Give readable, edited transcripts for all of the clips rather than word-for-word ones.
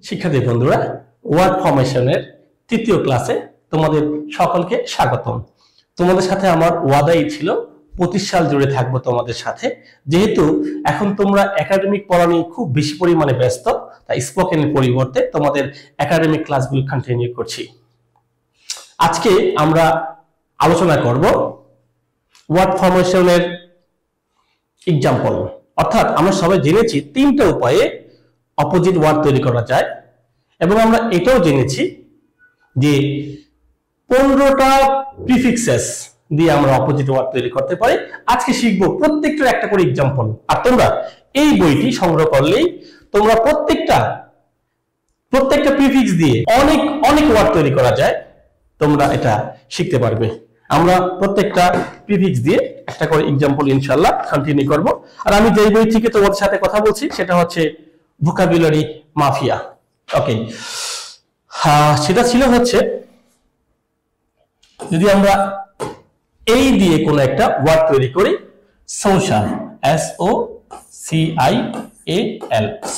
শিক্ষার্থী বন্ধুরা, ওয়ার্ড ফরমেশনের তৃতীয় ক্লাসে তোমাদের সকলকে স্বাগতম। তোমাদের সাথে আমার ওয়াদাই ছিল 25 সাল জুড়ে থাকবো তোমাদের সাথে। যেহেতু এখন তোমরা একাডেমিক পড়া নিয়ে খুব বেশি পরিমাণে ব্যস্ত, তাই স্পোকেনের পরিবর্তে তোমাদের একাডেমিক ক্লাসগুলো কন্টিনিউ করছি। আজকে আমরা আলোচনা করব ওয়ার্ড ফরমেশনের এক্সাম্পল। অর্থাৎ আমরা সবাই জেনেছি তিনটা উপায়ে অপোজিট ওয়ার্ড তৈরি করা যায়, এবং আমরা এটাও জেনেছি যে 15টা প্রিফিক্সেস দিয়ে আমরা অপোজিট ওয়ার্ড তৈরি করতে পারি। আজকে শিখবো প্রত্যেকটার একটা করে এক্সাম্পল। আর তোমরা এই বইটি সংগ্রহ করলেই তোমরা প্রত্যেকটা প্রিফিক্স দিয়ে অনেক অনেক ওয়ার্ড তৈরি করা যায়, তোমরা এটা শিখতে পারবে। আমরা প্রত্যেকটা প্রিফিক্স দিয়ে একটা করে এক্সাম্পল ইনশাআল্লাহ কন্টিনিউ করব। আর আমি যেই বই থেকে তোমাদের সাথে কথা বলছি সেটা হচ্ছে ভোকাবুলারি মাফিয়া। ওকে, সেটা ছিল হচ্ছে, যদি আমরা এই দিয়ে কোনো একটা ওয়ার্ড তৈরি করি, সোশ্যাল, SOCIAL,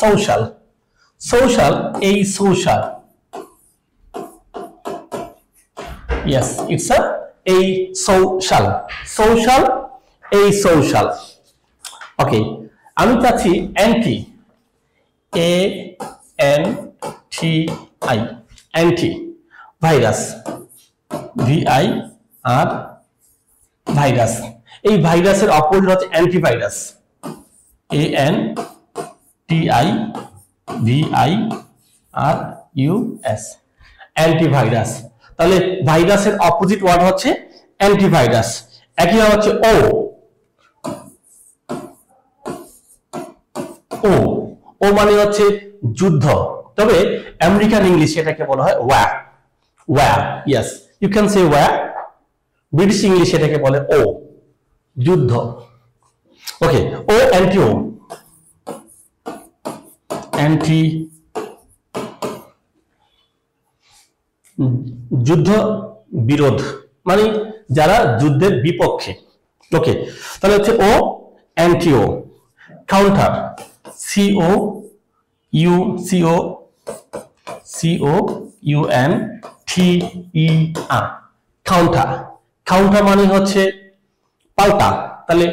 সোশ্যাল, সোশ্যাল, এই social, yes, it's a social, social, a social. ওকে, আমি চাচ্ছি anti, ANTI, anti, virus, VIR, virus. এই ভাইরাসের অপোজিট হচ্ছে অ্যান্টিভাইরাস, ANTIVIRUS, অ্যান্টিভাইরাস। তাহলে ভাইরাসের অপোজিট ওয়ার্ড হচ্ছে অ্যান্টিভাইরাস। একই হচ্ছে ও মানে হচ্ছে যুদ্ধ, তবে আমেরিকান ইংলিশে এটাকে বলা হয় war. War, yes, you can say war. British ইংলিশে এটাকে বলে ও, যুদ্ধ। ওকে, ও অ্যান্টি যুদ্ধ, বিরোধ, মানে যারা যুদ্ধের বিপক্ষে। ওকে, তাহলে হচ্ছে ও অ্যান্টিও। Counter, COUNTER, counter. কাউন্টার মানে হচ্ছে পাল্টা। তাহলে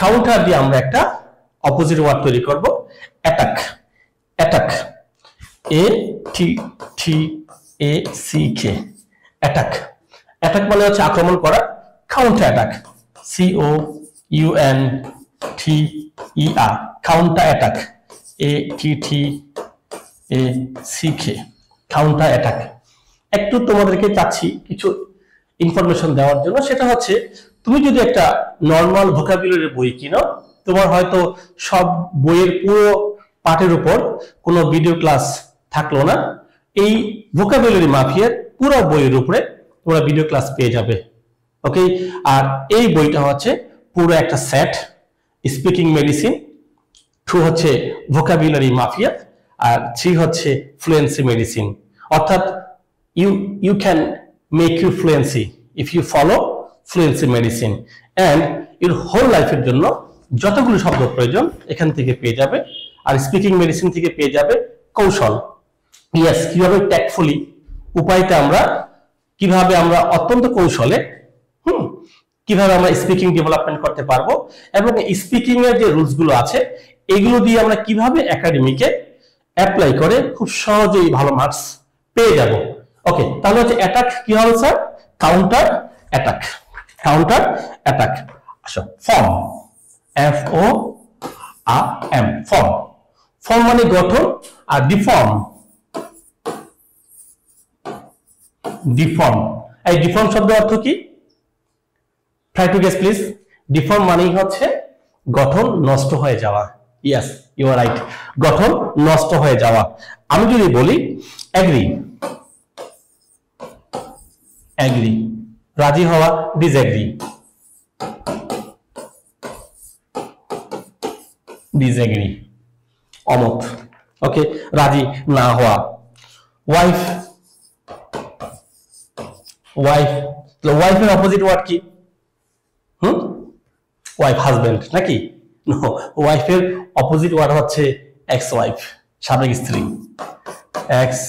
কাউন্টার দিয়ে আমরা একটা অপোজিট ওয়ার্ড তৈরি করব, attack. Attack, ATTACK, attack. Attack মানে হচ্ছে আক্রমণ করা। Counter attack, COUNTER, counter attack, ATTACK, counter attack. একটু তোমাদেরকে চাচ্ছি কিছু ইনফরমেশন দেওয়ার জন্য। সেটা হচ্ছে, তুমি যদি একটা নর্মাল ভোকাবুলারি বই কিনো, তোমার হয়তো সব বইয়ের পুরো পাঠের উপর কোনো ভিডিও ক্লাস থাকলো না। এই ভোকাবুলারি মাফিয়ার পুরো বইয়ের উপরে তোমরা ভিডিও ক্লাস পেয়ে যাবে। ওকে, আর এই বইটা হচ্ছে পুরো একটা সেট, স্পিকিং মেডিসিন, 2 হচ্ছে ভোকাবুলারি মাফিয়া, আর 3 হচ্ছে ফ্লুয়েন্সি মেডিসিন। অর্থাৎ you can make you fluency if you follow fluency medicine, and your whole life এর জন্য যতগুলো শব্দ প্রয়োজন এখান থেকে পেয়ে যাবে। আর স্পিকিং মেডিসিন থেকে পেয়ে যাবে কৌশল, ইয়েস, কিভাবে ট্যাক্টফুলি, উপায়টা আমরা কিভাবে আমরা অত্যন্ত কৌশলে কিভাবে আমরা স্পিকিং ডেভেলপমেন্ট করতে পারবো, এবং স্পিকিং এর যে রুলস গুলো আছে এগুলো দিয়ে আমরা কিভাবে একাডেমিকে অ্যাপ্লাই করে খুব সহজেই ভালো মার্কস পেয়ে যাব। ওকে, তাহলে হচ্ছে অ্যাটাক কি হবে sir? Counter attack. Counter attack. আচ্ছা, ফর্ম, FORM, ফর্ম। ফর্ম মানে গঠন, আর ডিফর্ম, ডিফর্ম। এই ডিফর্ম শব্দের অর্থ কি? Try to guess please. Deform মানেই হচ্ছে গঠন নষ্ট হয়ে যাওয়া। ইয়েস, ইউ আর রাইট, গঠন নষ্ট হয়ে যাওয়া। আমি যদি বলি অ্যাগ্রি, অ্যাগ্রি, রাজি হওয়া, ডিসএগ্রি, ডিসএগ্রি, অমত। ওকে, রাজি না হওয়া। ওয়াইফ, ওয়াইফ, ওয়াইফের অপোজিট ওয়ার্ড কি? ওয়াইফ, হাজবেন্ড নাকি? নো, ওয়াইফের অপোজিট ওয়ার্ড হচ্ছে এক্স ওয়াইফ, সাবেক স্ত্রী, এক্স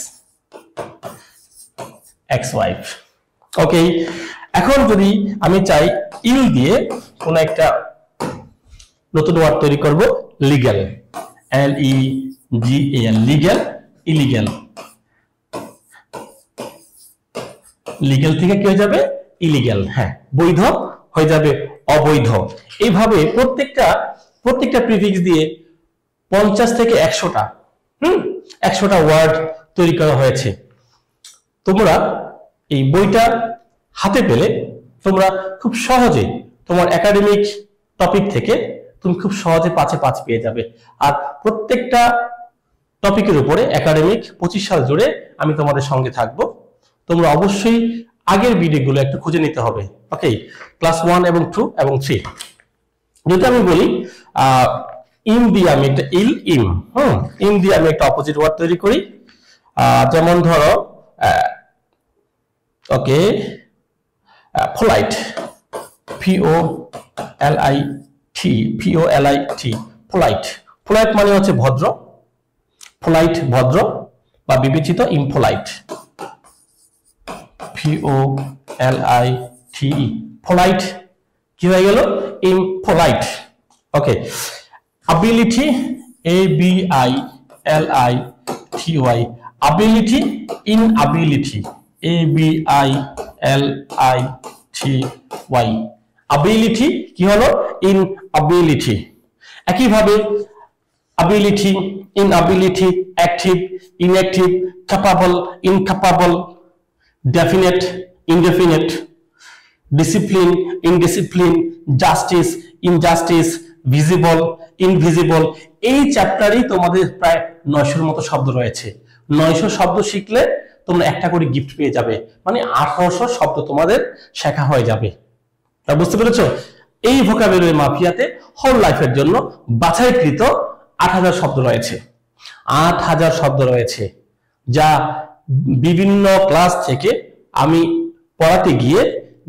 এক্স ওয়াইফ। ওকে, এখন যদি আমি চাই ইল দিয়ে কোন একটা নতুন ওয়ার্ড তৈরি করব, legal, LEGAL, legal, illegal. Legal থেকে কি হয়ে যাবে? ইলিগ্যাল। হ্যাঁ, বৈধ হয়ে যাবে অবৈধ। এইভাবে প্রত্যেকটা প্রিফিক্স দিয়ে 50 থেকে 100টা ওয়ার্ড তৈরি করা হয়েছে। তোমরা এই বইটা হাতে পেলে তোমরা খুব সহজে তোমার একাডেমিক টপিক থেকে তুমি খুব সহজে 5-এ 5 পেয়ে যাবে। আর প্রত্যেকটা টপিকের উপরে একাডেমিক 25 সাল জুড়ে আমি তোমাদের সঙ্গে থাকব। তোমরা অবশ্যই আগের ভিডিওগুলো একটু খুঁজে নিতে হবে। ওকে, ক্লাস 1 এবং 2 এবং 3। যদি আমি বলি ইম দিয়ে আমি একটা ইম দিয়ে আমি একটা অপোজিট ওয়ার্ড তৈরি করি, যেমন ধরো ওকে, পোলাইট, POLIT, পোলাইট। পোলাইট মানে হচ্ছে ভদ্র, পোলাইট ভদ্র বা বিবেচিত, ইমপোলাইট, POLITE, পোলাইট কি হয়ে গেল? Impolite. Okay, ability, ABILITY, ability, inability, ABILITY, ability কি হলো? ইনঅ্যাবিলিটি। একইভাবে ability, inability, active, inactive, capable, incapable, definite, indefinite, discipline, indiscipline, justice, injustice, visible, invisible. এই চ্যাপ্টারেই তোমাদের প্রায় 900-এর মতো শব্দ রয়েছে। 900 শব্দ শিখলে তোমরা একটা করে গিফট পেয়ে যাবে, মানে 1800 শব্দ তোমাদের শেখা হয়ে যাবে। তা বুঝতে পেরেছো? এই ভোকাবুলারি মাফিয়াতে হোল লাইফের জন্য বাছাইকৃত 8000 শব্দ রয়েছে। 8000 শব্দ রয়েছে, যা বিভিন্ন ক্লাস থেকে আমি পড়াতে গিয়ে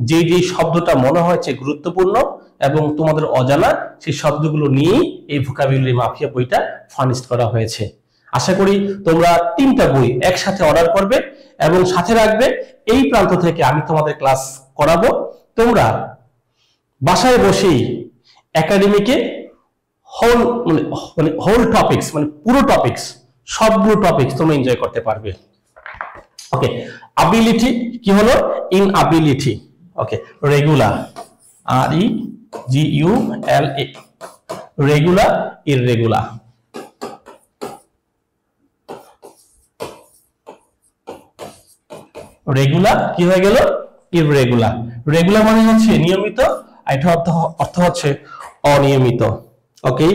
যে শব্দটা মনে হয়েছে গুরুত্বপূর্ণ এবং তোমাদের অজানা, সেই শব্দগুলো নিয়েই এই ভোকাবুলারি মাফিয়া বইটা ফার্নিশড করা হয়েছে। আশা করি তোমরা 3টা বই একসাথে অর্ডার করবে এবং সাথে রাখবে। এই প্রান্ত থেকে আমি তোমাদের ক্লাস করাবো। তোমরা বাসায় বসেই একাডেমিকে হোল টপিকস, মানে পুরো টপিকস, সবগুলো টপিকস তোমরা এনজয় করতে পারবে। ওকে, অ্যাবিলিটি কি হলো? Inability. Okay, regular, REGULA, regular, irregular. Regular কি হয়ে গেল? ইররেগুলার। রেগুলার মানে হচ্ছে নিয়মিত, এটা অর্থ হচ্ছে অনিয়মিত। ওকে,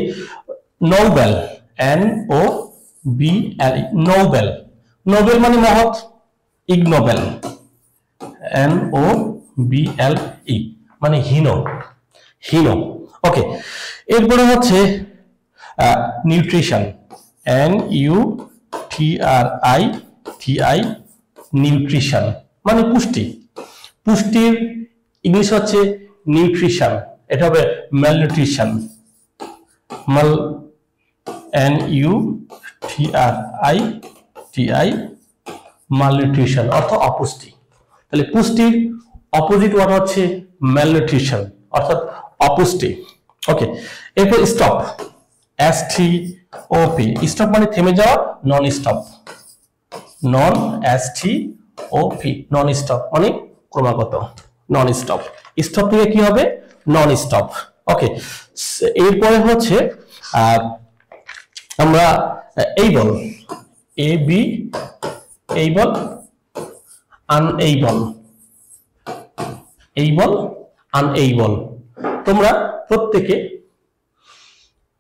নোবেল, NOBLE, নোবেল। নোবেল মানে মহৎ, ইগনোবেল, NOBLE মানে হীন, হীন। ওকে, এরপরে হচ্ছে নিউট্রিশন, NUTRITI, নিউট্রিশন মানে পুষ্টি। পুষ্টির ইংলিশ হচ্ছে নিউট্রিশন, এটা হবে ম্যালনিউট্রিশন, NUTRITI, ম্যালনিউট্রিশন অর্থ অপুষ্টি। তাহলে পুষ্টির অপোজিট ওয়ার্ড হচ্ছে ম্যালনিউট্রিশন, অর্থাৎ অপুষ্টি। ওকে, এরপর স্টপ, STOP, স্টপ মানে থেমে যাওয়া, non stop, STOP, non stop মানে ক্রমাগত, নন স্টপ। স্টপ থেকে কি হবে? Non stop. ওকে, এরপরে হচ্ছে আমরা able, ABABLE, unable, able, unable. তোমরা প্রত্যেকে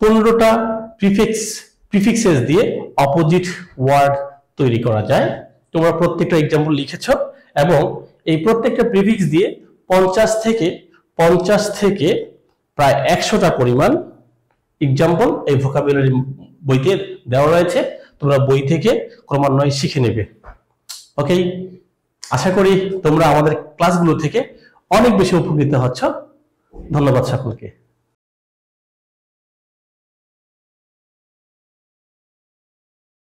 15টা প্রিফিক্সেস দিয়ে অপোজিট ওয়ার্ড তৈরি করা যায়। তোমরা প্রত্যেকটা এক্সাম্পল লিখেছো এবং এই প্রত্যেকটা প্রিফিক্স দিয়ে 50 থেকে প্রায় 100টা পরিমাণ এক্সাম্পল এই ভোকাবুলারি বইতে দেওয়া রয়েছে। তোমরা বই থেকে ক্রমান্বয়ে শিখে নেবে। ওকে, আশা করি তোমরা আমাদের ক্লাসগুলো থেকে অনেক বেশি উপকৃত হচ্ছ। ধন্যবাদ সকলকে।